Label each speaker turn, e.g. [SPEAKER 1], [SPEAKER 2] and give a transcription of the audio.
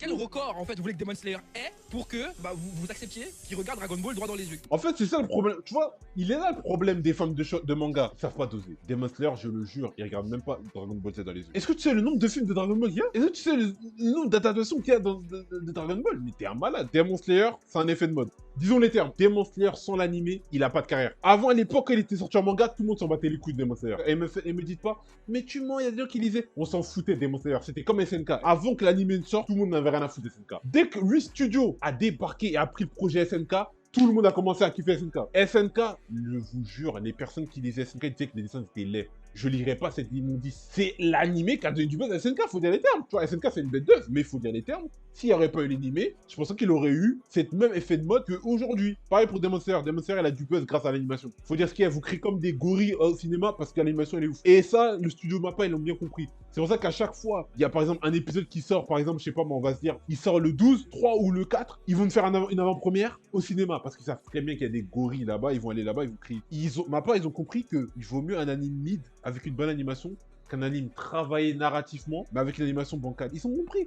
[SPEAKER 1] Quel record en fait vous voulez que Demon Slayer ait pour que vous acceptiez qu'il regarde Dragon Ball droit dans les yeux?
[SPEAKER 2] En fait, c'est ça le problème. Tu vois, il est là le problème des fans de manga. Ils savent pas doser. Demon Slayer, je le jure, ils regardent même pas Dragon Ball Z dans les yeux. Est-ce que tu sais le nombre de films de Dragon Ball qu'il y a? Est-ce que tu sais le nombre d'adaptations qu'il y a de Dragon Ball? Mais t'es un malade. Demon Slayer, c'est un effet de mode. Disons les termes. Demon Slayer sans l'animé, il a pas de carrière. Avant, à l'époque, quand il était sorti en manga, tout le monde s'en battait les couilles de Demon Slayer. Et me dites pas, mais tu mens, il y a des gens qui lisaient. On s'en foutait de Demon Slayer. C'était comme SNK. Avant que l'animé ne sorte, tout le monde n'avait rien à foutre de SNK. Dès que lui Studio a débarqué et a pris le projet SNK, tout le monde a commencé à kiffer SNK. SNK, je vous jure, les personnes qui lisaient SNK disaient que les dessins étaient laids. Je lirai pas cette immondice. C'est l'animé qui a donné du buzz à SNK, faut dire les termes. Tu vois, SNK c'est une bête d'œuf, mais il faut dire les termes. S'il n'y aurait pas eu l'animé, je pense qu'il aurait eu cette même effet de mode qu'aujourd'hui. Pareil pour Demon Slayer. Demon Slayer, elle a du buzz grâce à l'animation. Faut dire ce qu'il y a, vous criez comme des gorilles au cinéma parce que l'animation elle est ouf. Et ça, le studio Mappa, ils l'ont bien compris. C'est pour ça qu'à chaque fois, il y a par exemple un épisode qui sort, par exemple, je sais pas, mais on va se dire, il sort le 12, 3 ou le 4, ils vont nous faire une avant-première au cinéma parce qu'ils savent très bien qu'il y a des gorilles là-bas, ils vont aller là-bas, ils vont crier. Mappa, ils ont compris qu'il vaut mieux un anime mid avec une bonne animation qu'un anime travaillé narrativement, mais avec une animation bancale. Ils ont compris.